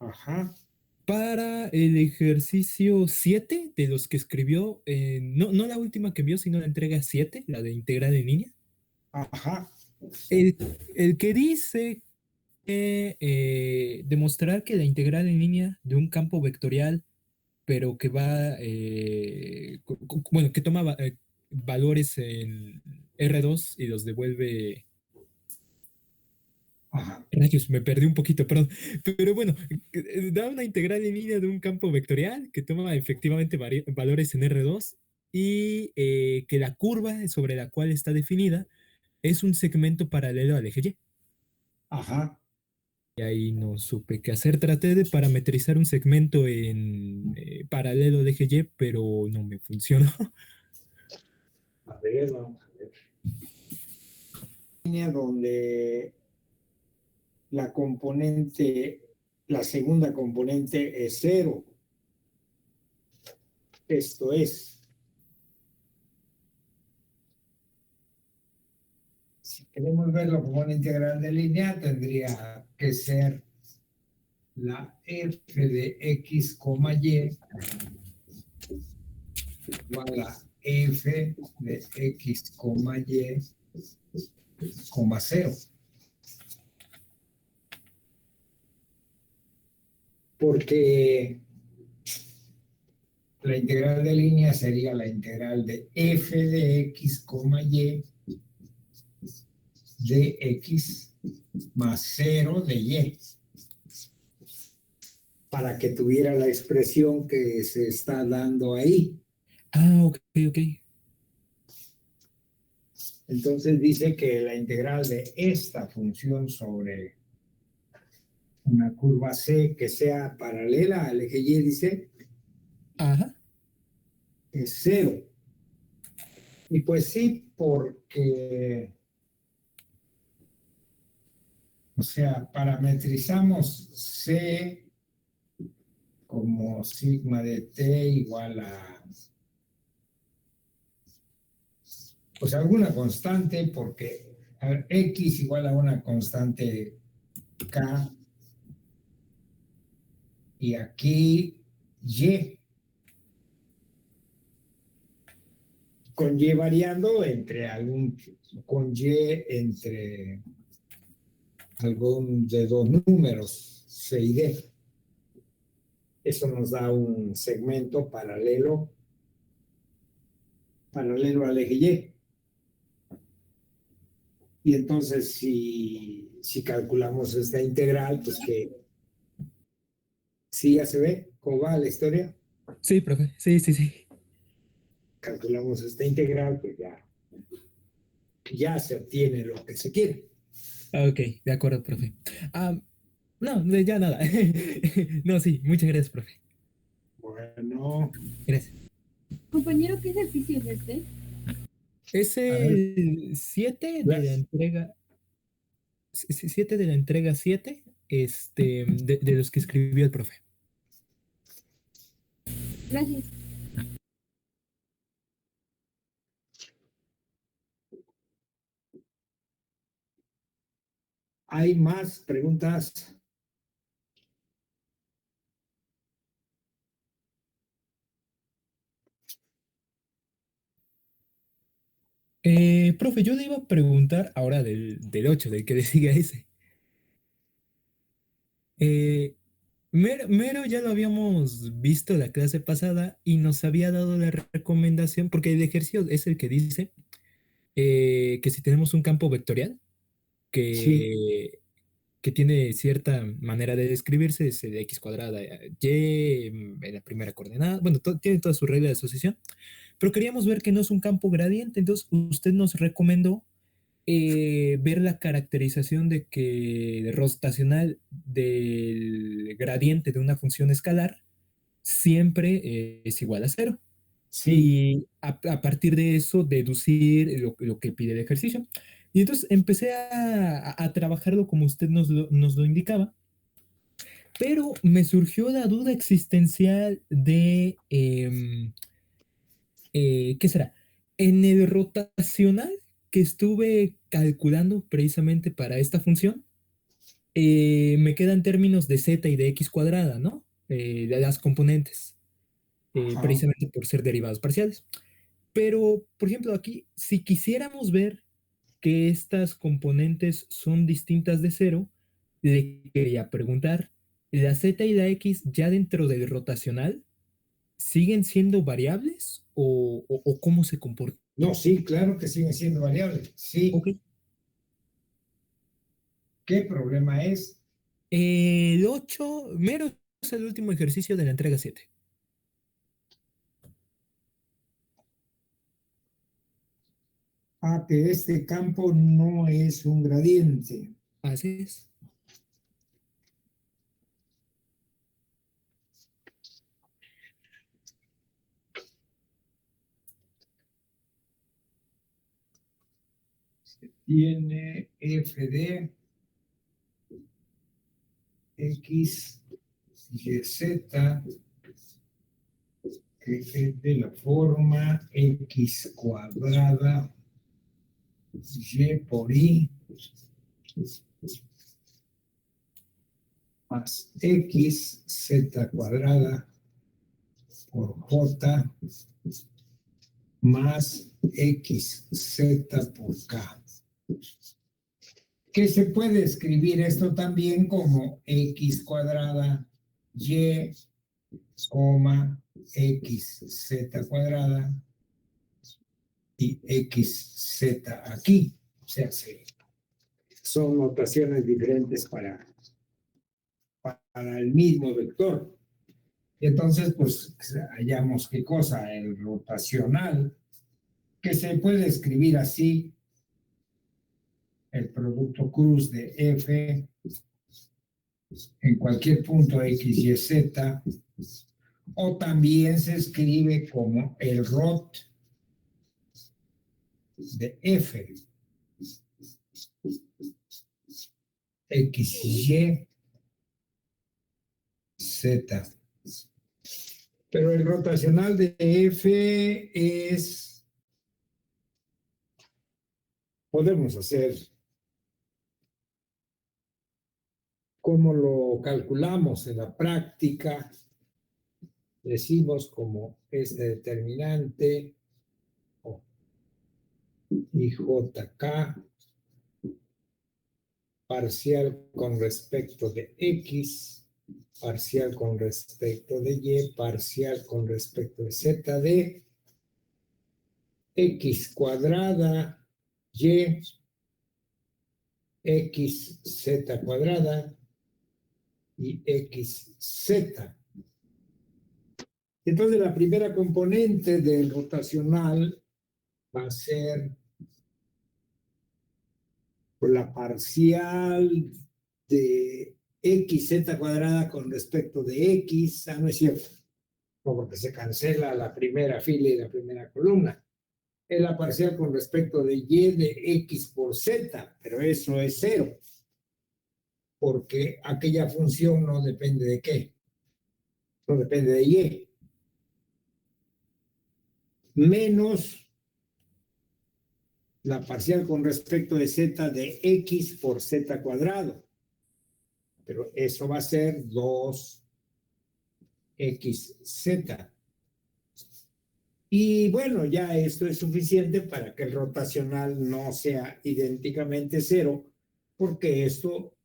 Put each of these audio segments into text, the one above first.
Ajá, Para el ejercicio 7 de los que escribió, no la última que vio, sino la entrega 7, la de integral en línea, ajá, el, el que dice que demostrar que la integral en línea de un campo vectorial, pero que va, bueno, que toma valores en R2 y los devuelve. ajá, Rayos, me perdí un poquito, perdón. Pero bueno, da una integral en línea de un campo vectorial que toma efectivamente valores en R2 y que la curva sobre la cual está definida es un segmento paralelo al eje Y. ajá. Y ahí no supe qué hacer. Traté de parametrizar un segmento en paralelo al eje Y, pero no me funcionó. A ver, vamos a ver. Línea donde la componente, la segunda componente es cero. Esto es, si queremos verlo como una integral de línea, tendría que ser la f de x, y igual a f de x, y, cero. Porque la integral de línea sería la integral de f de x, y de x más cero de y, para que tuviera la expresión que se está dando ahí. Ah, ok, ok. Entonces dice que la integral de esta función sobre una curva C que sea paralela al eje Y, dice, Ajá. es cero. Y pues sí, porque, o sea, parametrizamos C como sigma de t igual a, pues alguna constante, porque a ver, x igual a una constante k, y aquí y, con y variando entre algún, con y entre algún de dos números, c y d. Eso nos da un segmento paralelo al eje Y. Y entonces, si calculamos esta integral, pues que sí ya se ve cómo va la historia. Sí, profe. Sí, sí, sí. Calculamos esta integral, pues ya se obtiene lo que se quiere. Ok, de acuerdo, profe. Ah, no, ya nada. No, sí, muchas gracias, profe. Bueno, Gracias. Compañero, ¿qué ejercicio es este? Es a ver, el 7 de la entrega, 7 de la entrega 7, de los que escribió el profe. Gracias. ¿hay más preguntas? Profe, yo le iba a preguntar ahora del 8, del que le sigue a ese. Eh, Mero ya lo habíamos visto la clase pasada y nos había dado la recomendación, porque el ejercicio es el que dice que si tenemos un campo vectorial Sí, que tiene cierta manera de describirse, es el x cuadrada y en la primera coordenada, bueno, tiene toda su regla de asociación, pero queríamos ver que no es un campo gradiente, entonces usted nos recomendó ver la caracterización de que rotacional del gradiente de una función escalar siempre es igual a cero. sí. Y a partir de eso deducir lo que pide el ejercicio. Y entonces empecé a trabajarlo como usted nos lo indicaba, pero me surgió la duda existencial de, ¿qué será? En el rotacional que estuve calculando precisamente para esta función, Me quedan términos de z y de x cuadrada, ¿no? De las componentes, Ajá. precisamente por ser derivados parciales. Pero, por ejemplo, aquí, si quisiéramos ver que estas componentes son distintas de cero, le quería preguntar, ¿la z y la x ya dentro del rotacional siguen siendo variables o cómo se comportan? No, sí, claro que siguen siendo variables. Ok. Sí. ¿Qué problema es? El 8 mero es el último ejercicio de la entrega 7. Que este campo no es un gradiente. Así es. Tiene f de x y z que es de la forma x cuadrada y por i más x z cuadrada por j más x z por k. Que se puede escribir esto también como x cuadrada y, x z cuadrada y x z aquí. O sea, son notaciones diferentes para el mismo vector. Y entonces, pues, hallamos qué cosa, el rotacional, que se puede escribir así, el producto cruz de f en cualquier punto x, y, z, o también se escribe como el rot de f, x, y, z. Pero el rotacional de f es, podemos hacer, ¿cómo lo calculamos en la práctica? Decimos como este determinante o IJK parcial con respecto de X, parcial con respecto de Y, parcial con respecto de Z de X cuadrada Y, X Z cuadrada y XZ. Entonces la primera componente del rotacional va a ser la parcial de xz cuadrada con respecto de x. No es cierto, no, porque se cancela la primera fila y la primera columna. Es la parcial con respecto de y de x por z, pero eso es cero, porque aquella función no depende de qué, no depende de y, menos la parcial con respecto de z de x por z cuadrado, pero eso va a ser 2xz. Y bueno, ya esto es suficiente para que el rotacional no sea idénticamente cero, porque esto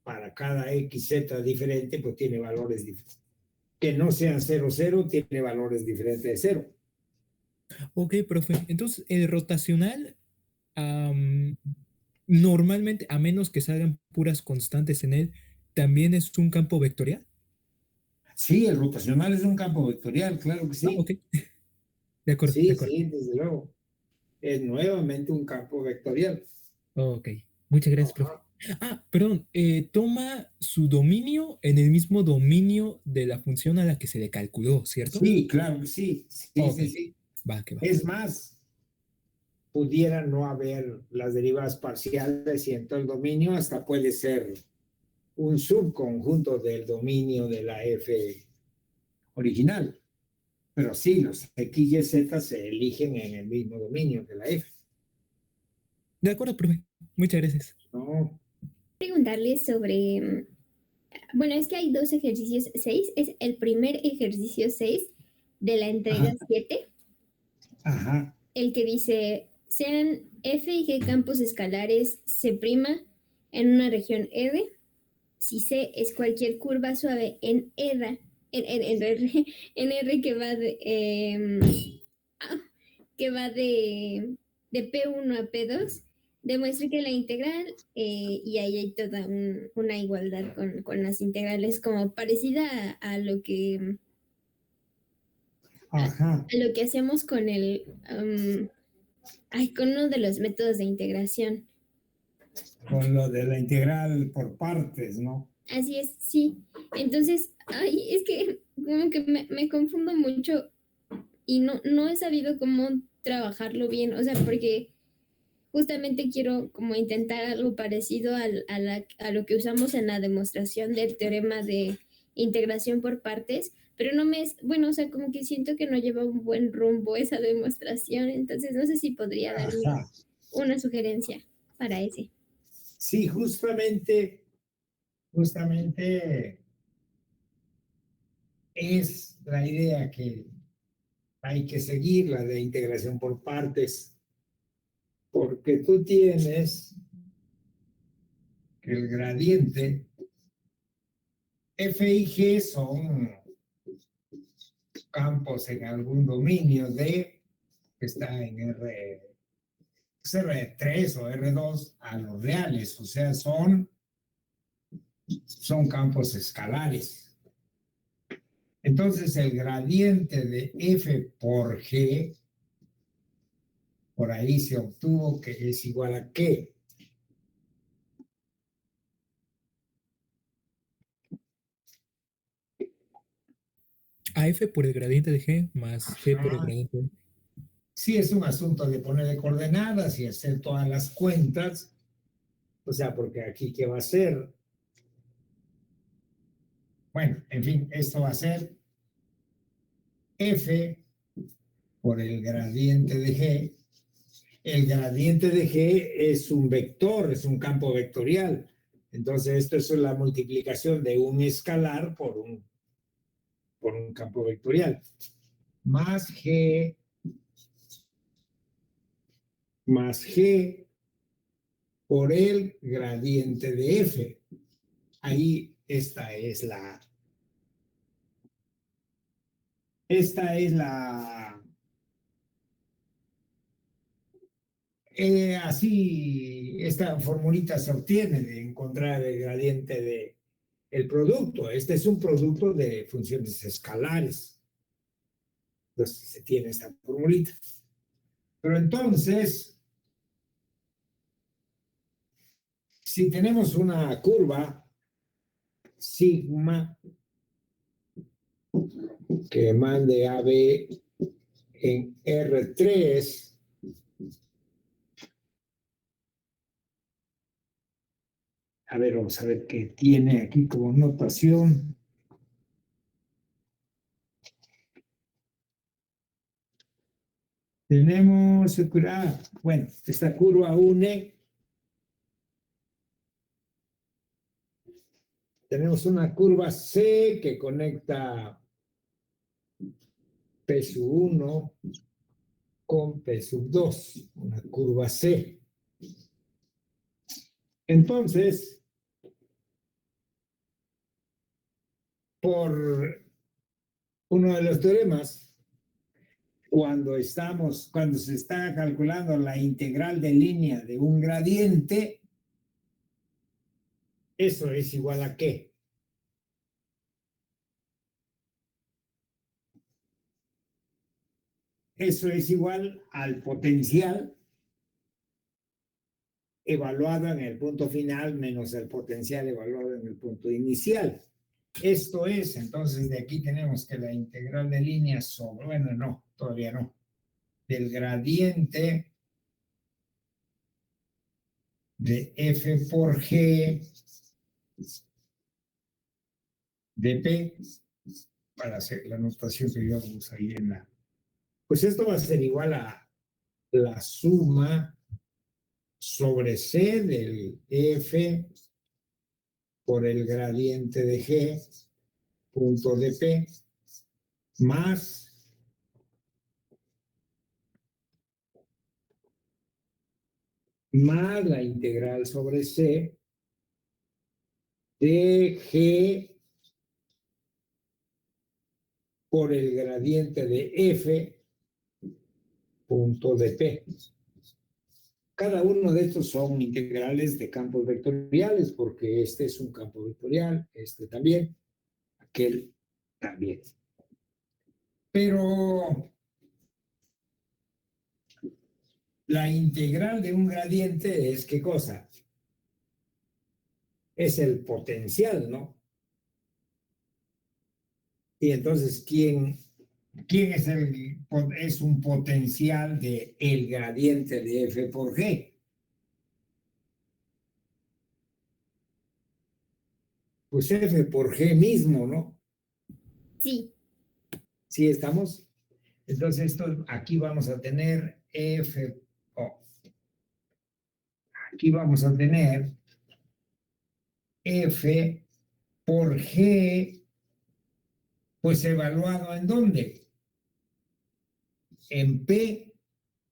para cada xz diferente pues tiene valores diferentes. Que no sean 0, 0, tiene valores diferentes de 0. Ok, profe. Entonces, el rotacional, normalmente, a menos que salgan puras constantes en él, también es un campo vectorial. Sí, el rotacional es un campo vectorial, claro que Ah, sí. ok. De acuerdo, de Sí, acuerdo. sí, desde luego. Es nuevamente un campo vectorial. Ok. Muchas gracias, profe. Ajá. Perdón. Toma su dominio en el mismo dominio de la función a la que se le calculó, ¿cierto? Sí, claro que sí. Sí, Ok. sí, sí. Va, que va. Es más, pudiera no haber las derivadas parciales y entonces el dominio hasta puede ser un subconjunto del dominio de la f original. Pero sí, los x y z se eligen en el mismo dominio que la f. De acuerdo, profe. Muchas gracias. ¿No? preguntarle sobre, bueno, es que hay dos ejercicios 6, es el primer ejercicio 6 de la entrega 7, Ajá. el que dice, sean F y G campos escalares C' en una región R, si C es cualquier curva suave en R, en R que va de P1 a P2, demuestra que la integral, y ahí hay toda una igualdad con las integrales, como parecida a lo que Ajá. a lo que hacemos con con uno de los métodos de integración. Con lo de la integral por partes, ¿no? Así es, sí. Entonces, es que como que me confundo mucho y no he sabido cómo trabajarlo bien, o sea, porque justamente quiero como intentar algo parecido a lo que usamos en la demostración del teorema de integración por partes, pero no me es, bueno, o sea, como que siento que no lleva un buen rumbo esa demostración, entonces no sé si podría darme Ajá. una sugerencia para ese. Sí, justamente es la idea que hay que seguir, la de integración por partes, porque tú tienes que el gradiente F y G son campos en algún dominio D que está en R3 o R2 a los reales, o sea, son campos escalares. Entonces, el gradiente de F por G, por ahí se obtuvo que es igual a ¿qué? A F por el gradiente de G más G por el gradiente de... Sí, es un asunto de ponerle coordenadas y hacer todas las cuentas. O sea, porque aquí, ¿qué va a ser? Bueno, en fin, esto va a ser F por el gradiente de G. El gradiente de G es un vector, es un campo vectorial. Entonces, esto es la multiplicación de un escalar por un campo vectorial. Más G por el gradiente de F. Ahí esta es la así, esta formulita se obtiene de encontrar el gradiente de el producto. Este es un producto de funciones escalares. Entonces se tiene esta formulita. Pero entonces, si tenemos una curva sigma que mande a B en R3, a ver, vamos a ver qué tiene aquí como notación. Tenemos, bueno, esta curva une. Tenemos una curva C que conecta P sub 1 con P sub 2, una curva C. Entonces, por uno de los teoremas, cuando se está calculando la integral de línea de un gradiente, eso es igual a ¿qué? Eso es igual al potencial evaluado en el punto final menos el potencial evaluado en el punto inicial. Esto es, entonces de aquí tenemos que la integral de línea sobre, bueno, no, todavía no, del gradiente de F por G de P, para hacer la notación que íbamos ahí en la... Pues esto va a ser igual a la suma sobre C del F por el gradiente de G, punto de P, más la integral sobre C de G por el gradiente de F, punto de P. Cada uno de estos son integrales de campos vectoriales, porque este es un campo vectorial, este también, aquel también. Pero la integral de un gradiente es ¿qué cosa? Es el potencial, ¿no? Y entonces, ¿quién es un potencial de el gradiente de F por G? Pues F por G mismo, ¿no? Sí, ¿Sí estamos? Entonces, aquí vamos a tener F, aquí vamos a tener F por G, pues evaluado ¿en dónde? En P,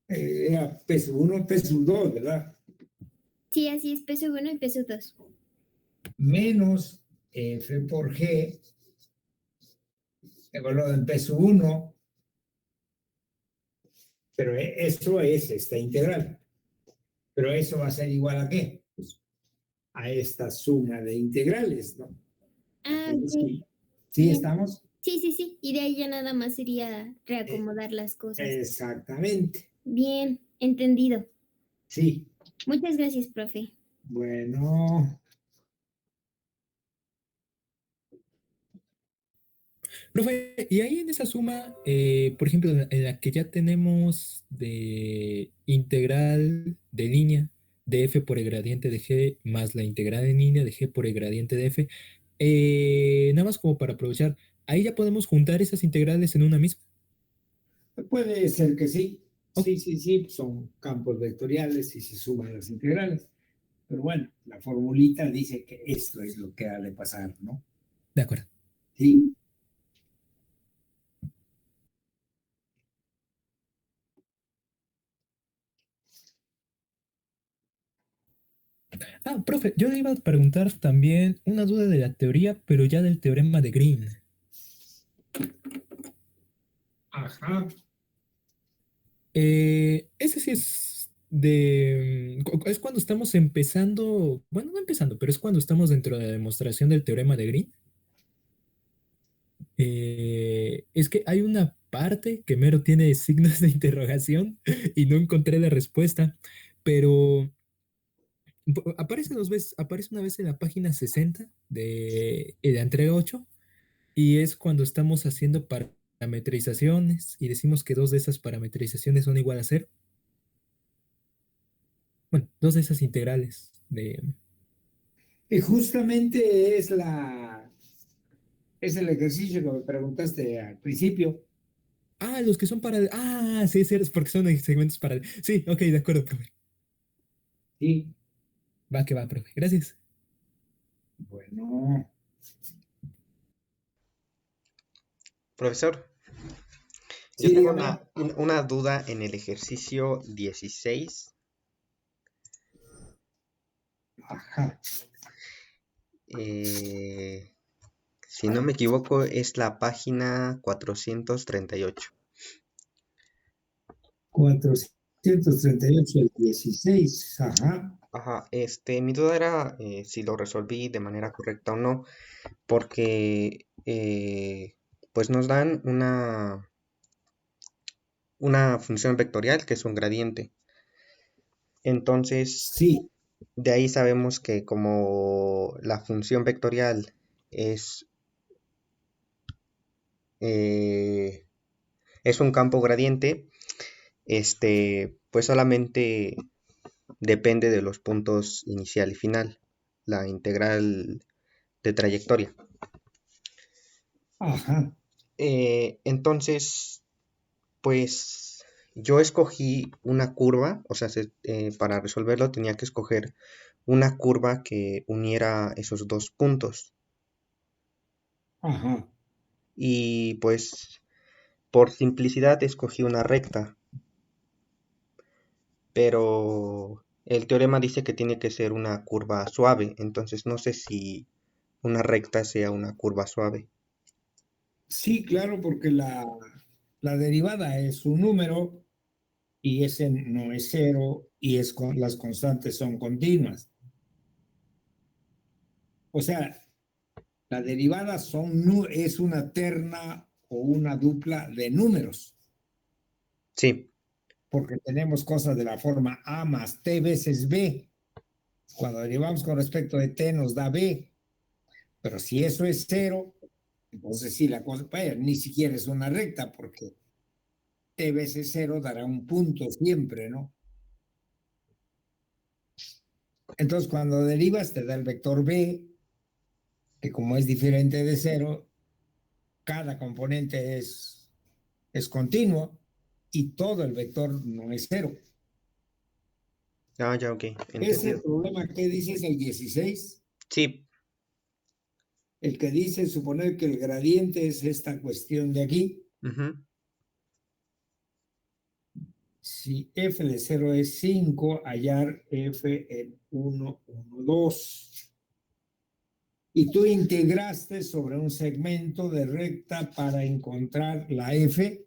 era peso 1, peso 2, ¿verdad? sí, así es, peso 1 y peso 2. Menos F por G, evaluado en peso 1, pero eso es esta integral. Pero eso va a ser igual ¿a qué? Pues a esta suma de integrales, ¿no? Ah, Sí, ok. ¿sí Bien. estamos? Sí, sí, sí. Y de ahí ya nada más sería reacomodar las cosas. Exactamente, Bien, entendido. sí. Muchas gracias, profe. Bueno, Profe, y ahí en esa suma, por ejemplo, en la que ya tenemos de integral de línea de f por el gradiente de g más la integral en línea de g por el gradiente de f, nada más como para aprovechar, ahí ya podemos juntar esas integrales en una misma. puede ser que sí. Oh, Sí, sí, sí, son campos vectoriales y se suman las integrales. Pero bueno, la formulita dice que esto es lo que ha de pasar, ¿no? de acuerdo. Sí. Ah, profe, yo le iba a preguntar también una duda de la teoría, pero ya del teorema de Green. Ajá. Ese sí es es cuando estamos empezando, bueno, no empezando, pero es cuando estamos dentro de la demostración del teorema de Green. Es que hay una parte que mero tiene signos de interrogación y no encontré la respuesta, pero aparece dos veces, aparece una vez en la página 60 de la entrega 8 y es cuando estamos haciendo parametrizaciones y decimos que dos de esas parametrizaciones son igual a cero. Bueno, dos de esas integrales de... Y justamente es el ejercicio que me preguntaste al principio. Ah, los que son para... Ah, sí, sí, es porque son segmentos para... Sí, ok, de acuerdo, profe. Sí. Va que va, profe. Gracias. Bueno. Profesor, yo Sí, tengo dígame. una duda en el ejercicio 16. Ajá. Si no me equivoco, es la página 438. 438 el 16. Ajá. Ajá, mi duda era si lo resolví de manera correcta o no, porque pues nos dan una función vectorial que es un gradiente. Entonces, Sí. de ahí sabemos que como la función vectorial es, eh, es un campo gradiente, pues solamente depende de los puntos inicial y final, la integral de trayectoria. Ajá. Entonces, pues yo escogí una curva, o sea, para resolverlo tenía que escoger una curva que uniera esos dos puntos. Ajá. Y pues por simplicidad escogí una recta, pero el teorema dice que tiene que ser una curva suave, entonces no sé si una recta sea una curva suave. Sí, claro, porque la derivada es un número y ese no es cero y las constantes son continuas. O sea, la derivada es una terna o una dupla de números, Sí, porque tenemos cosas de la forma A más T veces B. Cuando derivamos con respecto de T nos da B, pero si eso es cero, entonces sí, la cosa, vaya, ni siquiera es una recta, porque T veces cero dará un punto siempre, ¿no? Entonces, cuando derivas, te da el vector B, que como es diferente de cero, cada componente es continuo y todo el vector no es cero. ya, ok, Ese entendido. problema que dices, el 16, Sí, el que dice suponer que el gradiente es esta cuestión de aquí. ujú, Si f de 0 es 5, hallar f en 1, 1, 2. Y tú integraste sobre un segmento de recta para encontrar la f.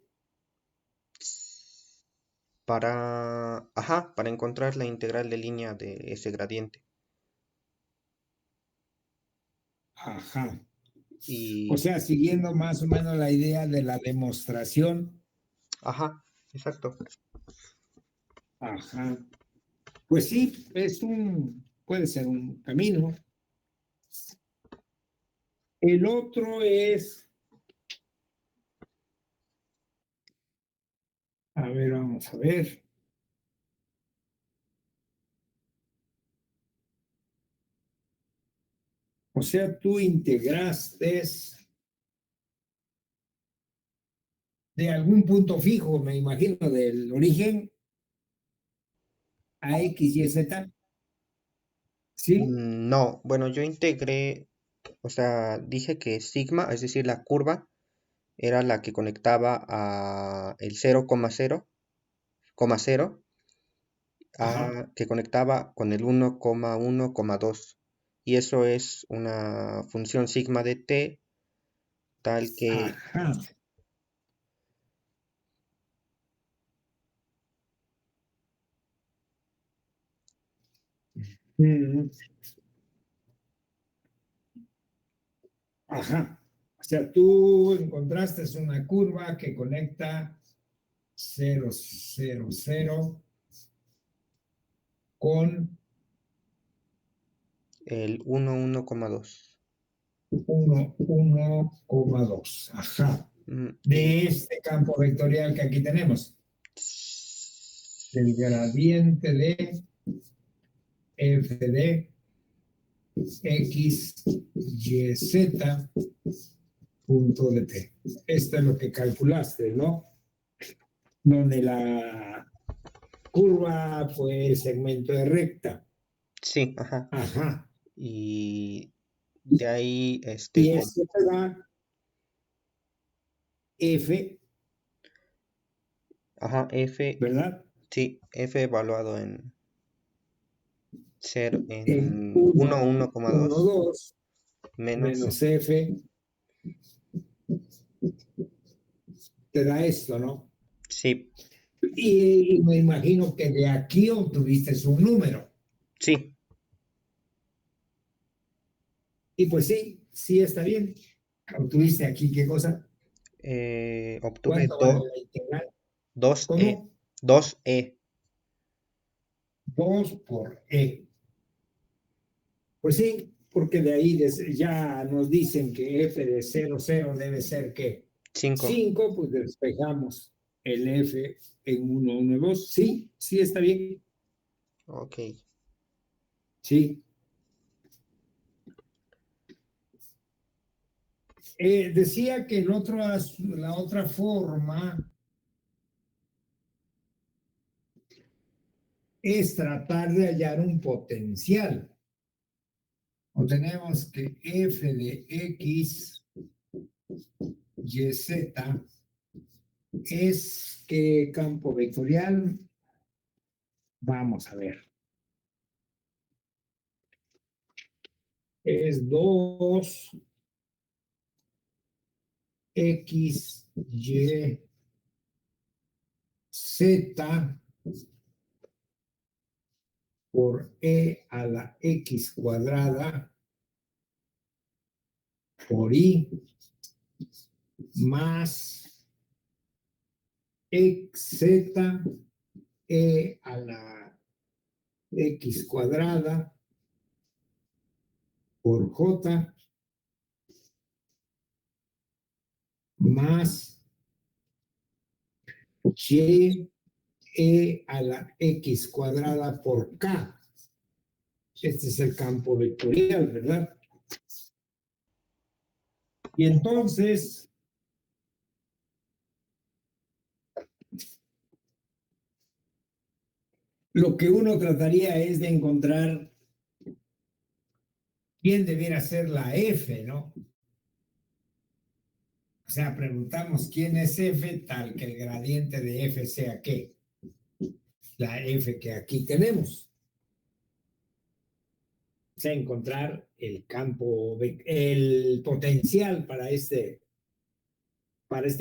para encontrar la integral de línea de ese gradiente. Ajá. O Y, sea, siguiendo más o menos la idea de la demostración. ajá, exacto. Ajá. Pues sí, puede ser un camino. El otro es, a ver, vamos a ver. O sea, tú integraste de algún punto fijo, me imagino, del origen a X y Z. ¿Sí? No, bueno, yo integré, o sea, dije que sigma, es decir, la curva, era la que conectaba a el 0,0, Ajá. que conectaba con el 1,1,2. Y eso es una función sigma de t tal que, Ajá. Mm, ajá. O sea, tú encontraste una curva que conecta 0, 0, 0 con el 1,1,2. 1, 1,2. Ajá. Y De este campo vectorial que aquí tenemos. Del gradiente de f de x, y, z, punto de t. Esto es lo que calculaste, ¿no? Donde la curva fue segmento de recta. sí, ajá. Ajá. Y de ahí, Y esto te da f, ajá, f, ¿verdad? sí, f evaluado en En en 1, 1, 1,2 2 menos, menos f te da esto, ¿no? sí, Y me imagino que de aquí obtuviste un número. sí, Y pues sí, sí está bien. Obtuviste aquí, ¿qué cosa? obtuve ¿Cuánto vale la integral? 2e, ¿Cómo? 2e, 2 por e. Pues sí, porque de ahí ya nos dicen que f de 0, 0 debe ser ¿qué? 5, 5, pues despejamos el f en 1, 1, 2. Sí, sí está bien. ok, Sí. Decía que la otra forma es tratar de hallar un potencial. O tenemos que f de x, y, z es ¿qué campo vectorial? Vamos a ver. Es 2 x, y, z por e a la x cuadrada por y más z e a la x cuadrada por j más y e a la x cuadrada por k. Este es el campo vectorial, ¿verdad? Y entonces, lo que uno trataría es de encontrar quién debiera ser la f, ¿no? O sea, preguntamos quién es f, tal que el gradiente de f sea qué. La f que aquí tenemos. O sea, encontrar el campo, el potencial para este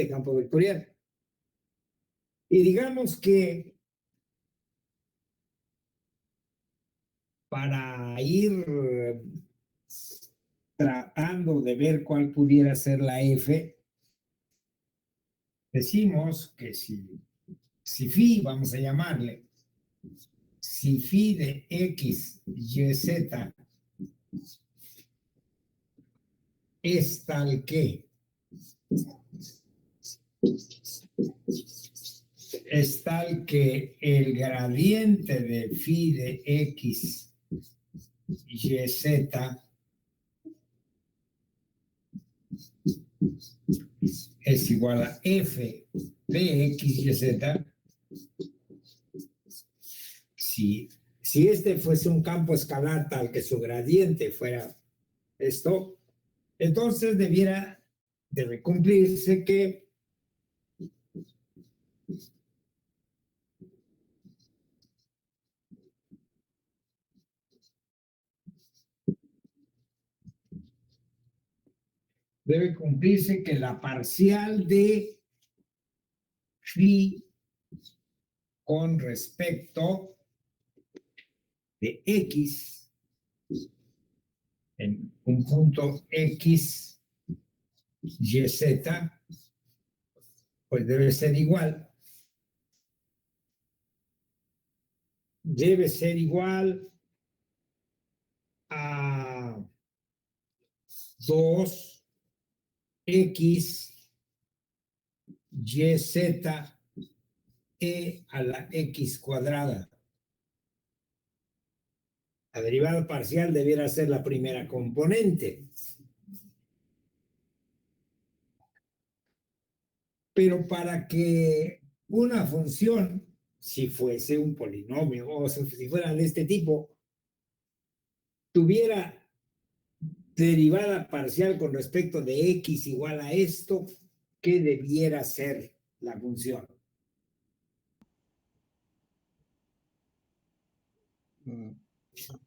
campo vectorial. Y digamos que para ir tratando de ver cuál pudiera ser la f, decimos que si phi, vamos a llamarle, si phi de x, y, z es tal que el gradiente de phi de x, y, z es igual a f de x, y, z. Si este fuese un campo escalar tal que su gradiente fuera esto, entonces debe cumplirse que la parcial de phi con respecto de x en un punto x, y, z, pues debe ser igual a 2x, y, z, e a la x cuadrada. La derivada parcial debiera ser la primera componente. Pero para que una función, si fuese un polinomio o si fuera de este tipo, tuviera derivada parcial con respecto de x igual a esto, ¿qué debiera ser la función?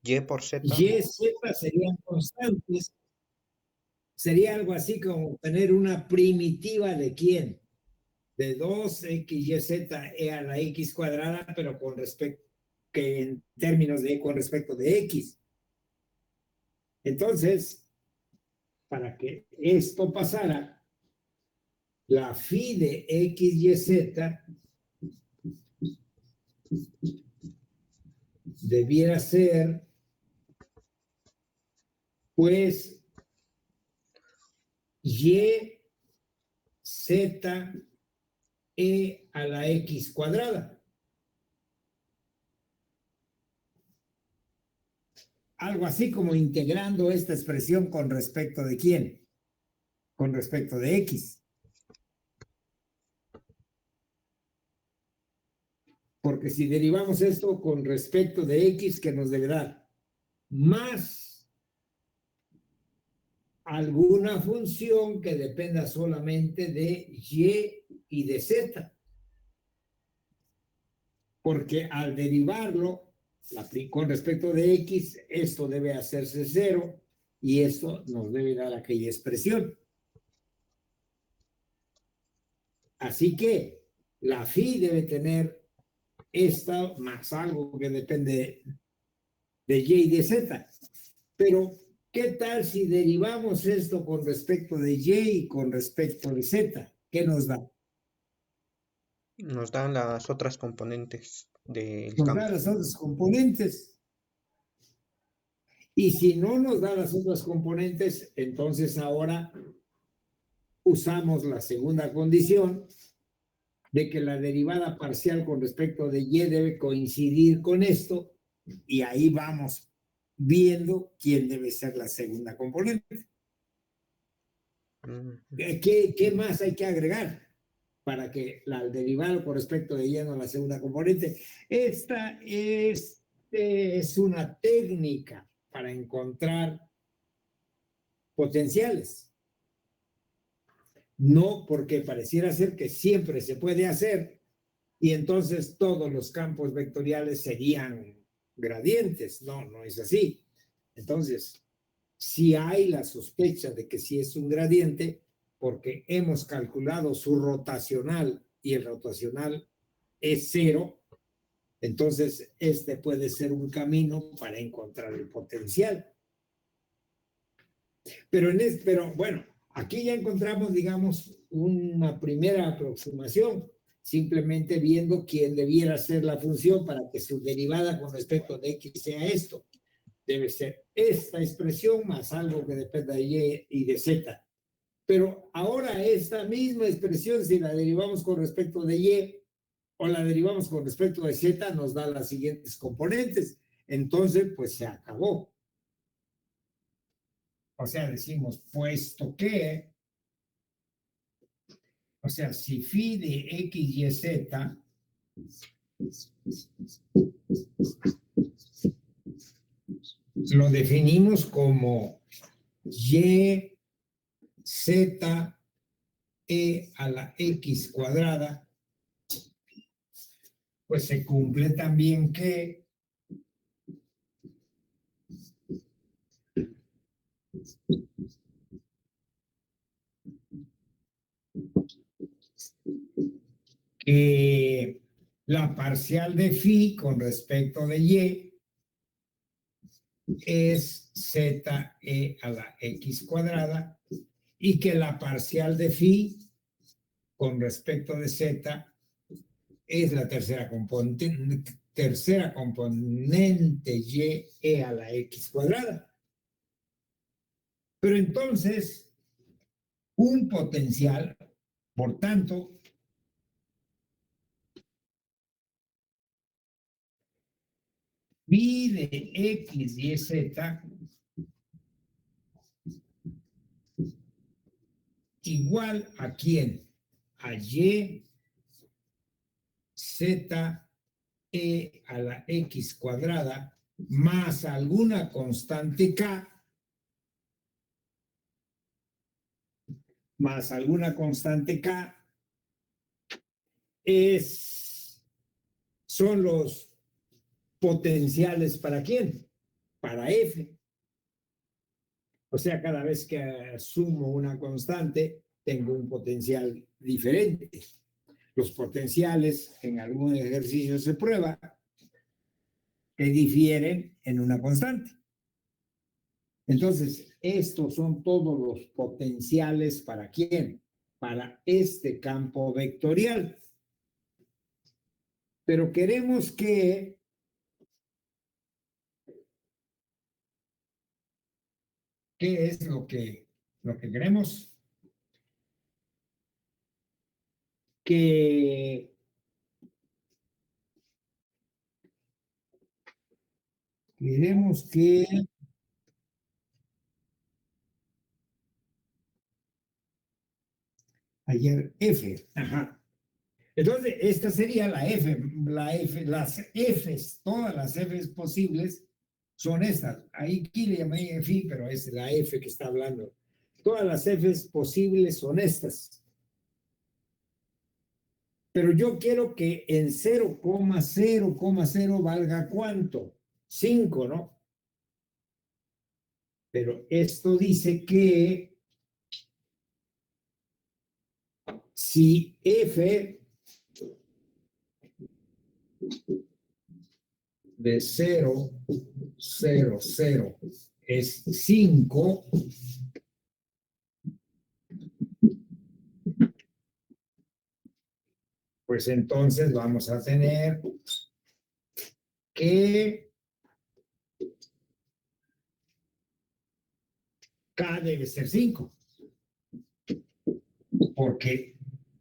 Y por z. Y, z serían constantes. Sería algo así como tener una primitiva de quién? De 2x, y, z, e a la x cuadrada, pero que en términos de con respecto de x. Entonces, para que esto pasara, la phi de x, y, z debiera ser, pues, y, z, e a la x cuadrada. Algo así como integrando esta expresión con respecto de quién, con respecto de x. Porque si derivamos esto con respecto de x, que nos debe dar más alguna función que dependa solamente de y y de z. Porque al derivarlo con respecto de x, esto debe hacerse 0 y esto nos debe dar aquella expresión. Así que la phi debe tener esta más algo que depende de y y de z. Pero, ¿qué tal si derivamos esto con respecto de y y con respecto de z? ¿Qué nos da? Nos dan las otras componentes del Nos campo. da las otras componentes. Y si no nos da las otras componentes, entonces ahora usamos la segunda condición de que la derivada parcial con respecto de y debe coincidir con esto, y ahí vamos viendo quién debe ser la segunda componente. ¿Qué más hay que agregar para que la derivada con respecto de y no la segunda componente? Esta es una técnica para encontrar potenciales. No porque pareciera ser que siempre se puede hacer y entonces todos los campos vectoriales serían gradientes. No, no es así. Entonces, si hay la sospecha de que sí es un gradiente, porque hemos calculado su rotacional y el rotacional es 0, entonces este puede ser un camino para encontrar el potencial. Pero bueno, aquí ya encontramos, digamos, una primera aproximación, simplemente viendo quién debiera ser la función para que su derivada con respecto de x sea esto. Debe ser esta expresión más algo que dependa de y y de z. Pero ahora esta misma expresión, si la derivamos con respecto de y o la derivamos con respecto de z, nos da las siguientes componentes. Entonces, pues se acabó. O sea, decimos, puesto que, o sea, si phi de x, y, z lo definimos como y, z, e a la x cuadrada, pues se cumple también que la parcial de phi con respecto de y es z e a la x cuadrada y que la parcial de phi con respecto de z es la tercera componente y e a la x cuadrada. Pero entonces, un potencial, por tanto, phi de x, y, z igual a quién? A y, z, e a la x cuadrada más alguna constante k son los potenciales ¿para quién? Para f. O sea, cada vez que asumo una constante, tengo un potencial diferente. Los potenciales en algún ejercicio se prueba que difieren en una constante. Entonces, estos son todos los potenciales ¿para quién? Para este campo vectorial. Pero queremos que ¿qué es lo que queremos? Que queremos que ayer F, ajá. Entonces, esta sería la F, las Fs, todas las Fs posibles son estas. Ahí aquí le llamé F, pero es la F que está hablando Todas las Fs posibles son estas. Pero yo quiero que en 0,0,0 valga ¿cuánto? 5, ¿no? Pero esto dice que si F de 0, 0, 0 es 5, pues entonces vamos a tener que K debe ser 5, porque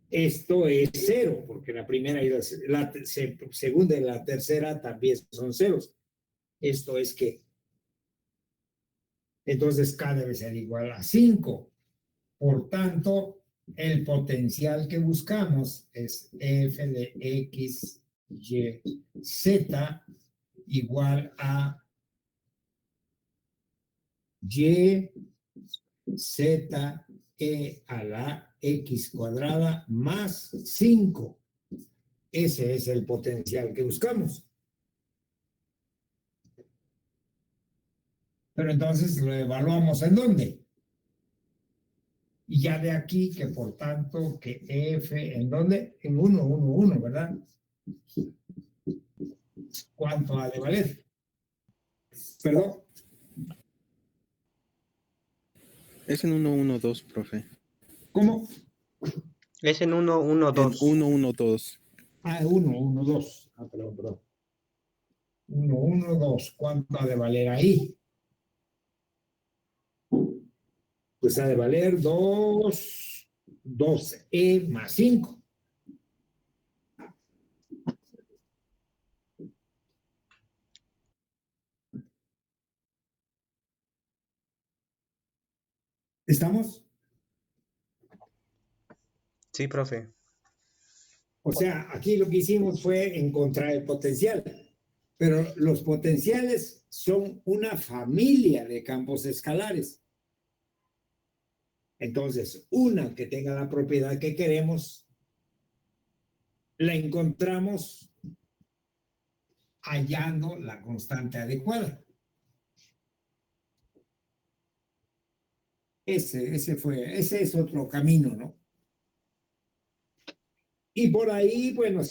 esto es 0, porque la primera y la segunda y la tercera también son ceros. Esto es que entonces K debe ser igual a 5. Por tanto, el potencial que buscamos es F de X, Y, Z igual a Y, Z, E a la X cuadrada más 5. Ese es el potencial que buscamos. Pero entonces lo evaluamos ¿en dónde? Y ya de aquí que por tanto que F, ¿en dónde? En 1, 1, 1, ¿verdad? ¿Cuánto ha de valer? Perdón. Es en 112, profe. ¿Cómo? Es en 1, 1, En 2. 112. Ah, 1, 1, 2. Ah, perdón. 1, 1, 2. ¿Cuánto ha de valer ahí? Pues ha de valer 2, 12, E más 5. ¿Estamos? Sí, profe. O sea, aquí lo que hicimos fue encontrar el potencial, pero los potenciales son una familia de campos escalares. Entonces, una que tenga la propiedad que queremos, la encontramos hallando la constante adecuada. Ese es otro camino, ¿no? Y por ahí, bueno,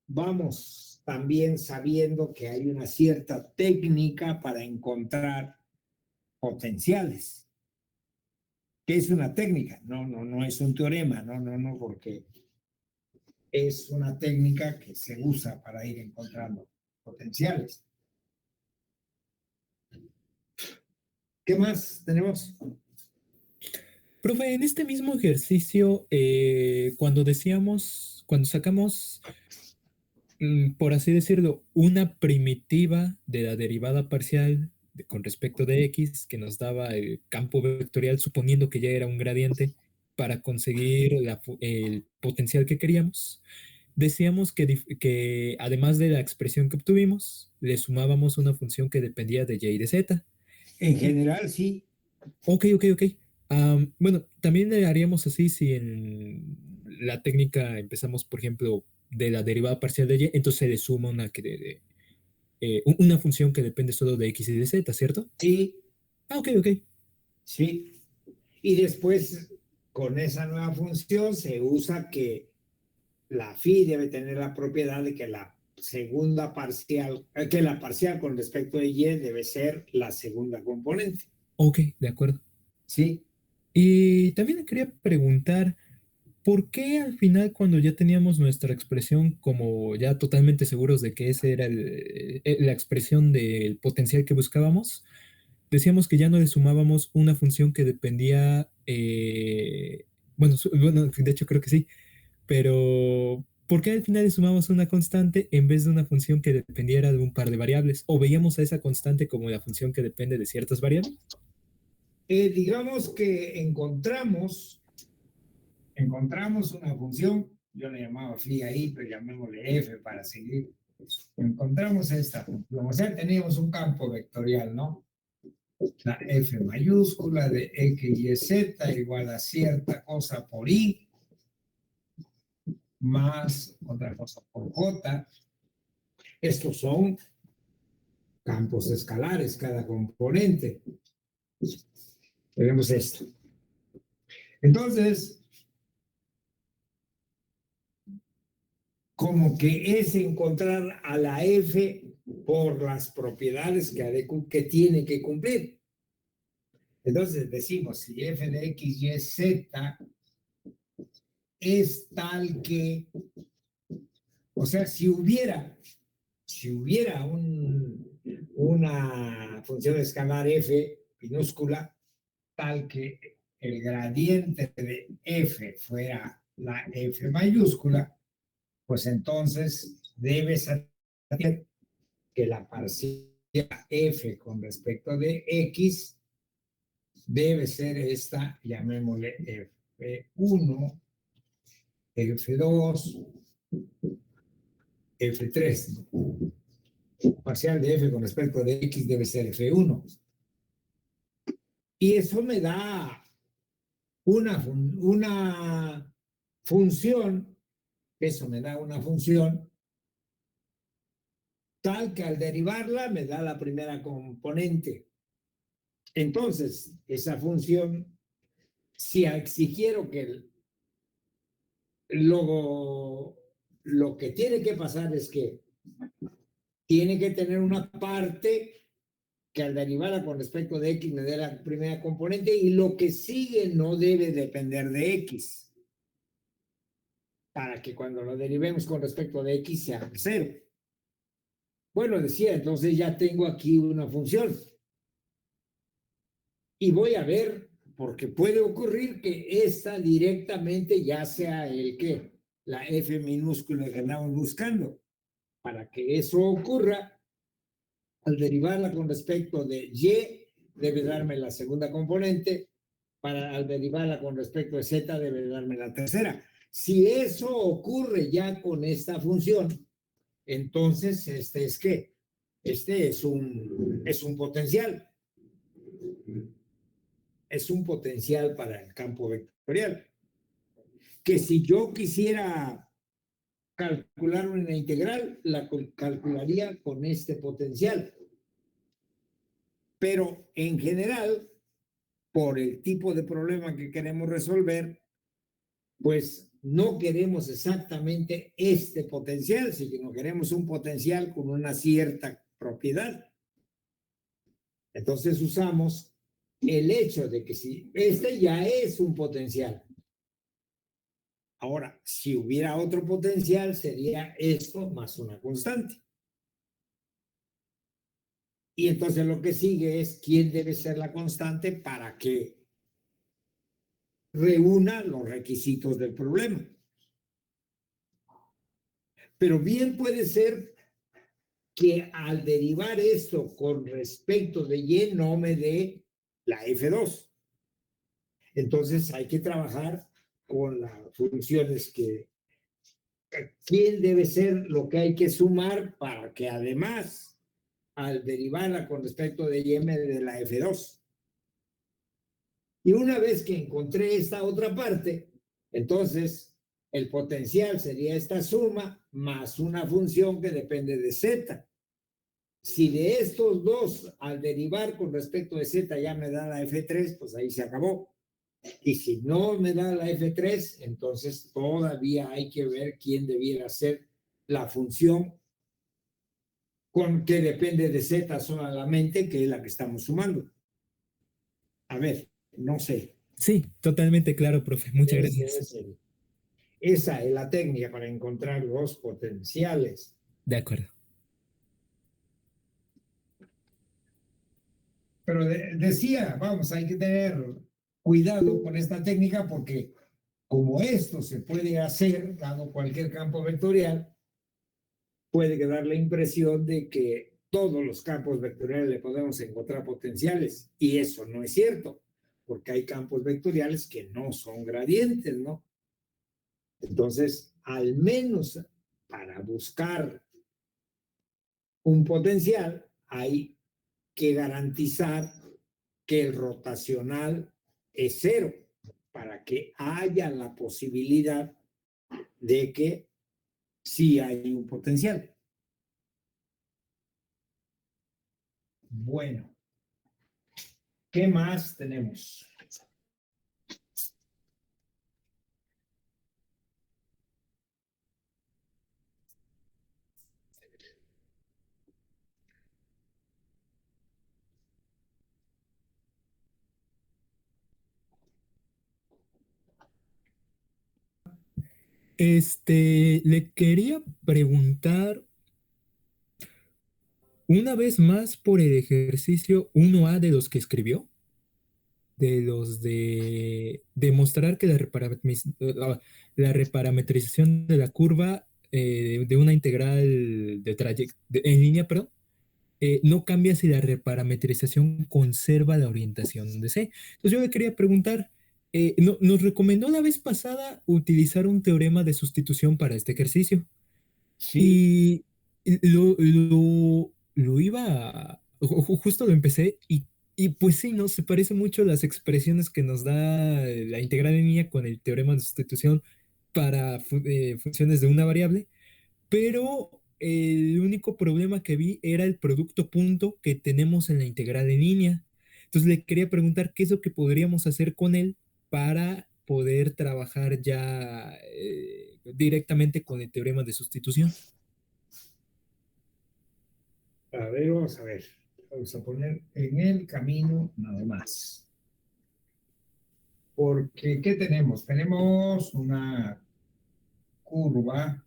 vamos también sabiendo que hay una cierta técnica para encontrar potenciales. ¿Qué es una técnica? No es un teorema, no, porque es una técnica que se usa para ir encontrando potenciales. ¿Qué más tenemos? Profe, en este mismo ejercicio, cuando sacamos, por así decirlo, una primitiva de la derivada parcial con respecto de x que nos daba el campo vectorial, suponiendo que ya era un gradiente, para conseguir el potencial que queríamos, decíamos que además de la expresión que obtuvimos, le sumábamos una función que dependía de y y de z. En general, sí. Ok. Bueno, también le haríamos así si en la técnica empezamos, por ejemplo, de la derivada parcial de y, entonces se le suma una función que depende solo de x y de z, ¿cierto? Sí, Ok. sí. Y después, con esa nueva función, se usa que la phi debe tener la propiedad de que la segunda parcial, que la parcial con respecto de y debe ser la segunda componente. Ok, de acuerdo. Sí. Y también le quería preguntar, ¿por qué al final cuando ya teníamos nuestra expresión como ya totalmente seguros de que esa era la expresión del potencial que buscábamos, decíamos que ya no le sumábamos una función que dependía, bueno, de hecho creo que sí, pero ¿por qué al final le sumamos una constante en vez de una función que dependiera de un par de variables? ¿O veíamos a esa constante como la función que depende de ciertas variables? Digamos que encontramos una función, yo le llamaba phi ahí, pero llamémosle f para seguir. Encontramos esta función, o sea, teníamos un campo vectorial, ¿no? la F mayúscula de X, Y, Z igual a cierta cosa por Y más otra cosa por J. Estos son campos escalares, cada componente. Tenemos esto. Entonces, como que es encontrar a la F por las propiedades que tiene que cumplir. Entonces decimos, si F de X, Y, Z es tal que, o sea, si hubiera una función escalar F minúscula, tal que el gradiente de F fuera la F mayúscula, pues entonces debe saber que la parcial F con respecto de X debe ser esta, llamémosle F1, F2, F3. Parcial de F con respecto de X debe ser F1. Y eso me da una función, tal que al derivarla me da la primera componente. Entonces, esa función, si quiero que lo que tiene que pasar es que tiene que tener una parte que al derivarla con respecto de X me dé la primera componente y lo que sigue no debe depender de X. Para que cuando lo derivemos con respecto de X sea 0. Bueno, decía, entonces ya tengo aquí una función. Y voy a ver, porque puede ocurrir que esta directamente ya sea la F minúscula que andamos buscando. Para que eso ocurra, al derivarla con respecto de Y, debe darme la segunda componente. Al derivarla con respecto de Z, debe darme la tercera. Si eso ocurre ya con esta función, entonces este es un potencial. Es un potencial para el campo vectorial. Que si yo quisiera calcular una integral, la calcularía con este potencial. Pero en general, por el tipo de problema que queremos resolver, pues no queremos exactamente este potencial, sino queremos un potencial con una cierta propiedad. Entonces usamos el hecho de que si este ya es un potencial. Ahora, si hubiera otro potencial, sería esto más una constante. Y entonces lo que sigue es quién debe ser la constante para que reúna los requisitos del problema. Pero bien puede ser que al derivar esto con respecto de Y no me dé la F2. Entonces hay que trabajar con las funciones quién debe ser lo que hay que sumar para que además al derivarla con respecto de Y me dé la F2. Y una vez que encontré esta otra parte, entonces el potencial sería esta suma más una función que depende de Z. Si de estos dos al derivar con respecto de Z ya me da la F3, pues ahí se acabó. Y si no me da la F3, entonces todavía hay que ver quién debiera ser la función que depende de Z solamente, que es la que estamos sumando. A ver, no sé. Sí, totalmente claro, profe. Muchas gracias. Esa es la técnica para encontrar los potenciales. De acuerdo. Pero decía, vamos, hay que tener cuidado con esta técnica porque como esto se puede hacer, dado cualquier campo vectorial, puede quedar la impresión de que todos los campos vectoriales le podemos encontrar potenciales y eso no es cierto, porque hay campos vectoriales que no son gradientes, ¿no? Entonces, al menos para buscar un potencial, hay que garantizar que el rotacional es 0, para que haya la posibilidad de que sí hay un potencial. Bueno, ¿qué más tenemos? Le quería preguntar una vez más por el ejercicio 1A de los que escribió, de los de demostrar que la reparametrización de la curva de una integral en línea, perdón, no cambia si la reparametrización conserva la orientación de C. Entonces yo le quería preguntar, nos recomendó la vez pasada utilizar un teorema de sustitución para este ejercicio. Sí. Y lo justo lo empecé y pues sí, ¿no? Se parece mucho a las expresiones que nos da la integral en línea con el teorema de sustitución para funciones de una variable, pero el único problema que vi era el producto punto que tenemos en la integral en línea. Entonces le quería preguntar qué es lo que podríamos hacer con él para poder trabajar ya directamente con el teorema de sustitución. A ver, vamos a ver. Vamos a poner en el camino nada más. Porque, ¿qué tenemos? Tenemos una curva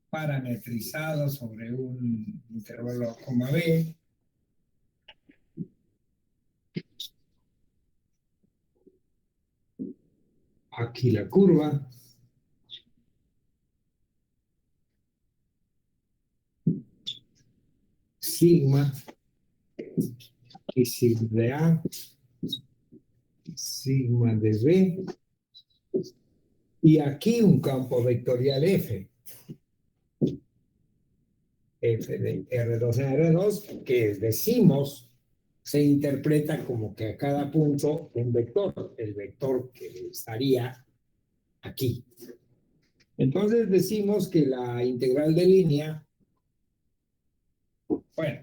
parametrizada sobre un intervalo coma b. Aquí la curva. Sigma. Y sigma de A. Sigma de B. Y aquí un campo vectorial F. F de R2 en R2, que decimos se interpreta como que a cada punto un vector, el vector que estaría aquí. Entonces decimos que la integral de línea, bueno,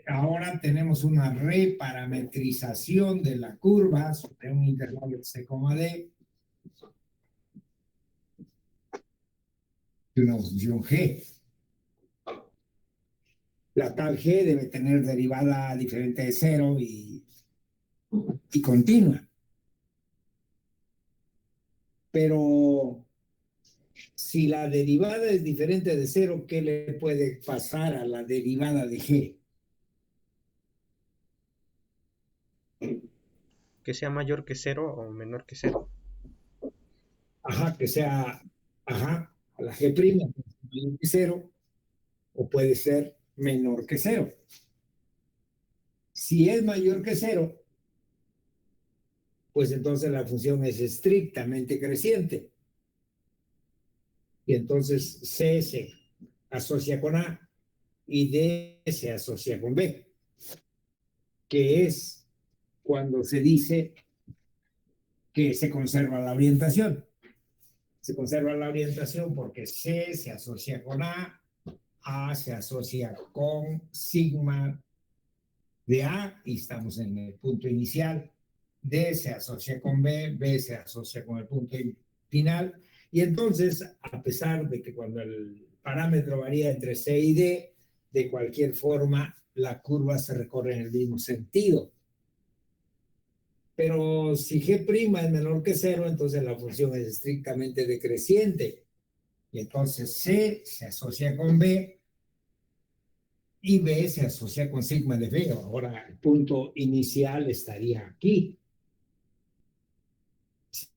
ahora tenemos una reparametrización de la curva sobre un intervalo de C, D de una función G. La tal G debe tener derivada diferente de 0 y continua. Pero si la derivada es diferente de 0, ¿qué le puede pasar a la derivada de G? Que sea mayor que 0 o menor que 0. Ajá, que sea, ajá, a la G' mayor que 0, o puede ser menor que 0. Si es mayor que 0, pues entonces la función es estrictamente creciente. Y entonces C se asocia con A y D se asocia con B, que es cuando se dice que se conserva la orientación. Se conserva la orientación porque C se asocia con A se asocia con sigma de A y estamos en el punto inicial, D se asocia con B, B se asocia con el punto final, y entonces, a pesar de que cuando el parámetro varía entre C y D, de cualquier forma, la curva se recorre en el mismo sentido. Pero si G' es menor que 0, entonces la función es estrictamente decreciente. Y entonces C se asocia con B y B se asocia con sigma de B. Ahora el punto inicial estaría aquí.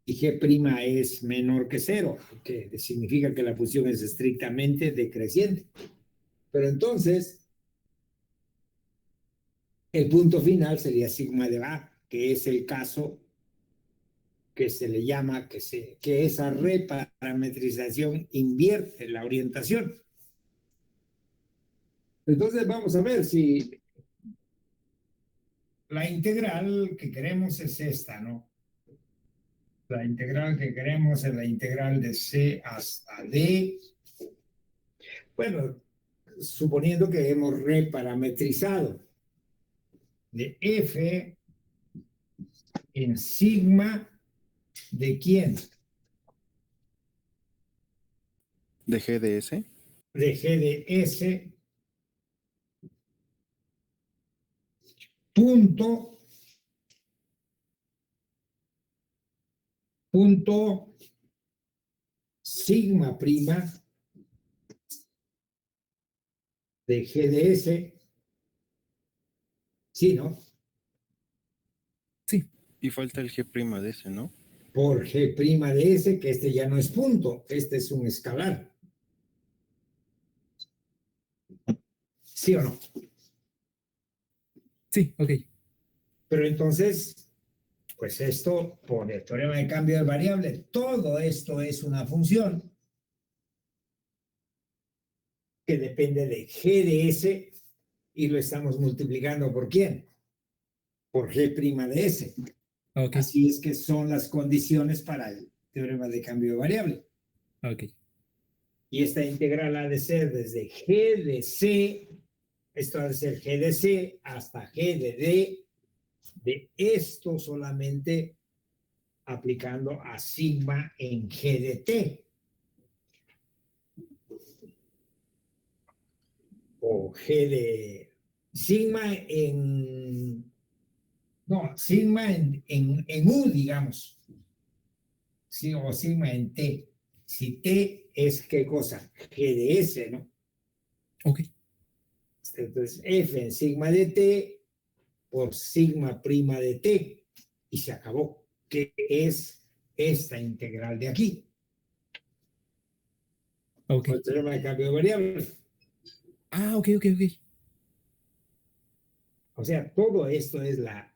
Y G' es menor que 0, que significa que la función es estrictamente decreciente. Pero entonces, el punto final sería sigma de A, que es el caso que se le llama que esa reparametrización invierte la orientación. Entonces vamos a ver si la integral que queremos es esta, ¿no? La integral que queremos es la integral de C hasta D. Bueno, suponiendo que hemos reparametrizado de F en sigma de quién? De GDS. De G de S punto sigma prima de G de S. Sí, ¿no? Sí, Y falta el G' de ese, ¿no? Por G' de S, que este ya no es punto, este es un escalar. ¿Sí o no? sí, ok. Pero entonces, pues esto, por el teorema de cambio de variable, todo esto es una función que depende de G de S y lo estamos multiplicando ¿por quién? Por G' de S. Ok, Así es que son las condiciones para el teorema de cambio de variable. ok. Y esta integral ha de ser desde G de C, esto ha de ser G de C hasta G de D, de esto solamente aplicando a sigma en G de T. O G de sigma en, no, sigma en U, digamos. Sí, o sigma en T. Si T es qué cosa, G de S, ¿no? Ok, Entonces, F en sigma de T por sigma prima de T. Y se acabó. Que es esta integral de aquí. ok. O el teorema de cambio de variable. Ah, ok, ok, ok. O sea, todo esto es la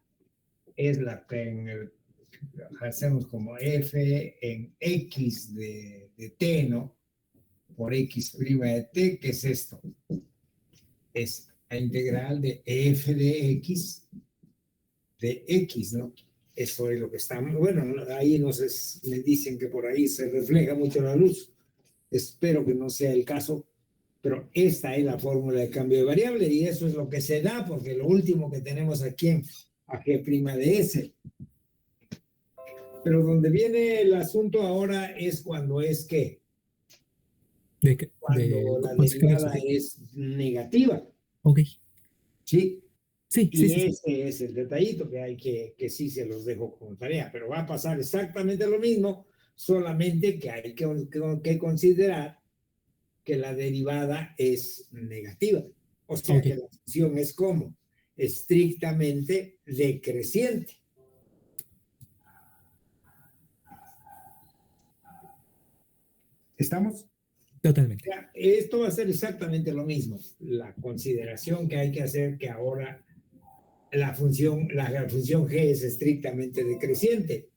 que en el, hacemos como F en X de T, ¿no? Por X prima de T, ¿qué es esto? Es la integral de F de X, ¿no? Eso es lo que está, bueno, ahí no sé, me dicen que por ahí se refleja mucho la luz. Espero que no sea el caso, pero esta es la fórmula de cambio de variable y eso es lo que se da, porque lo último que tenemos aquí en a G' de S. Pero donde viene el asunto ahora es cuando es que, cuando la consecuencias, derivada ok. es negativa, Ok. ¿sí? Sí, sí, Y sí, sí. ese es el detallito que hay que sí se los dejo como tarea, pero va a pasar exactamente lo mismo, solamente que hay que considerar que la derivada es negativa. O sea Ok. que la función es como estrictamente decreciente. ¿Estamos? Totalmente. Esto va a ser exactamente lo mismo. La consideración que hay que hacer que ahora la función G es estrictamente decreciente.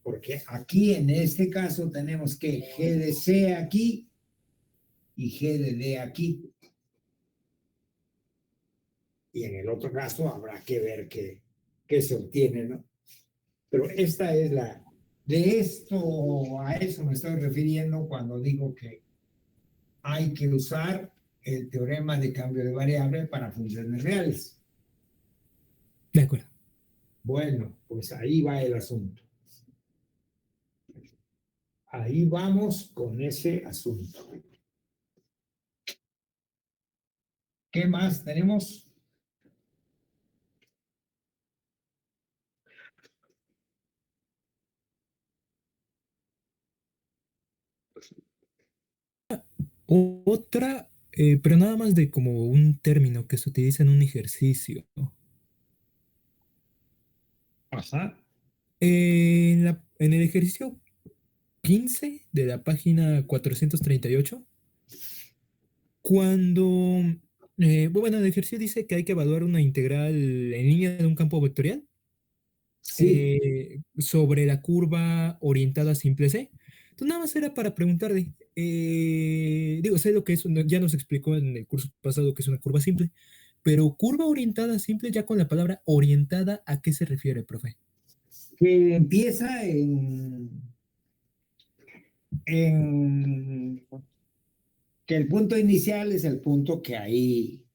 Porque aquí en este caso tenemos que G de C aquí y G de D aquí. Y en el otro caso habrá que ver qué se obtiene, ¿no? Pero esta es de esto, a eso me estoy refiriendo cuando digo que hay que usar el teorema de cambio de variable para funciones reales. De acuerdo. Bueno, pues ahí va el asunto. Ahí vamos con ese asunto. ¿Qué más tenemos? Otra, pero nada más de como un término que se utiliza en un ejercicio. Ajá. En el ejercicio 15 de la página 438, cuando, bueno, el ejercicio dice que hay que evaluar una integral en línea de un campo vectorial Sí, sobre la curva orientada a simple C. Entonces, nada más era para preguntarle, digo, sé lo que es, ya nos explicó en el curso pasado que es una curva simple, Pero curva orientada simple, ya con la palabra orientada, ¿a qué se refiere, profe? Que empieza en que el punto inicial es el punto que aquí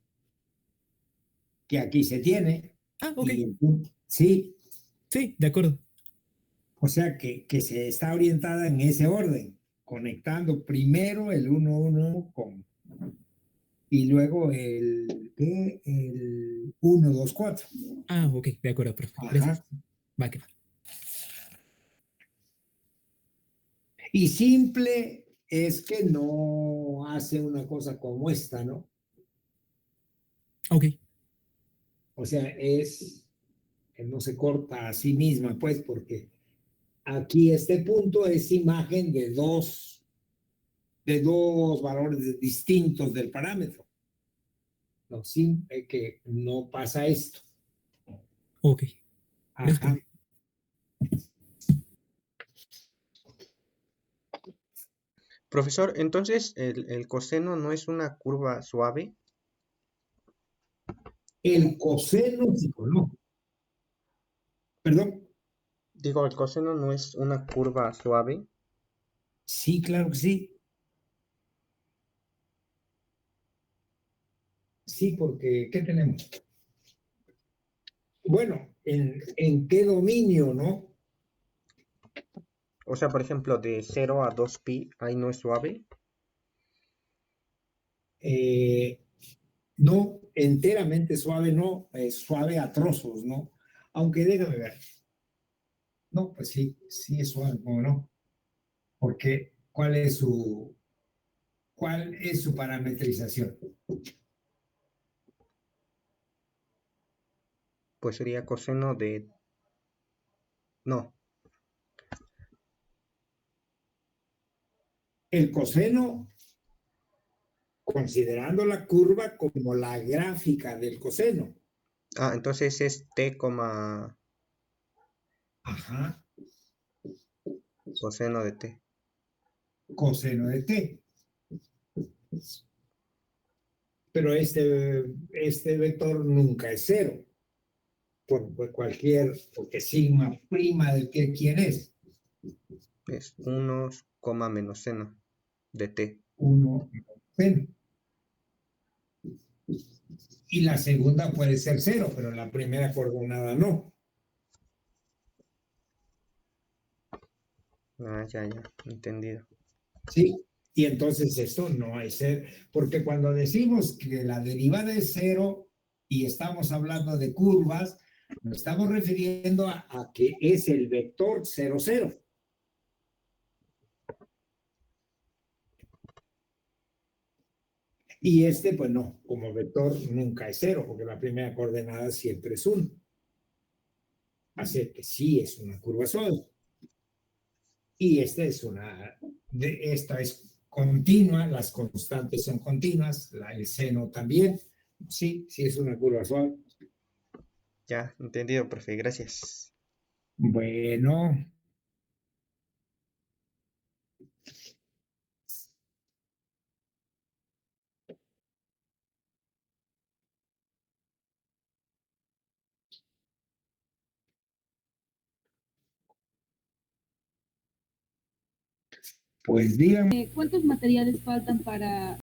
se tiene. Ah, ok. Sí, Sí, de acuerdo. o sea que se está orientada en ese orden, conectando primero el 1, 1 y luego el 1, 2, 4. Ah, ok, de acuerdo, profe. Gracias. Ajá. Va que va. Y simple es que no hace una cosa como esta, ¿no? Ok, O sea, es que no se corta a sí misma, pues, porque aquí este punto es imagen de dos valores distintos del parámetro. No, simple que no pasa esto. ok. Gracias, Ajá. profe. Profesor, entonces el coseno no es una curva suave. El coseno, no, perdón. Digo, el coseno no es una curva suave. Sí, claro que sí. Sí, porque ¿qué tenemos? Bueno, ¿en qué dominio, no? O sea, por ejemplo, de 0 a 2pi, ahí no es suave. Eh, no, enteramente suave, no, es suave a trozos, ¿no? Aunque déjame ver. No, pues sí, sí es suave, ¿cómo no? Porque ¿cuál es su parametrización? Pues sería coseno de... No, El coseno, considerando la curva como la gráfica del coseno. entonces es t, Ajá, coseno de t. coseno de t. Pero este vector nunca es cero, por cualquier, porque sigma prima de que quién es. Es 1, menos seno de t. 1 cero. Y la segunda puede ser cero, pero la primera coordenada no. Ya, entendido. ¿Sí? Y entonces esto no hay ser, porque cuando decimos que la derivada es cero y estamos hablando de curvas, nos estamos refiriendo a que es el vector 0, 0. Y este, pues no, como vector nunca es cero, porque la primera coordenada siempre es 1. Así que sí es una curva suave. Y esta es continua, las constantes son continuas, el seno también. Sí, sí es una curva suave. Ya, entendido, profe, gracias. Bueno, pues díganme. ¿Cuántos materiales faltan para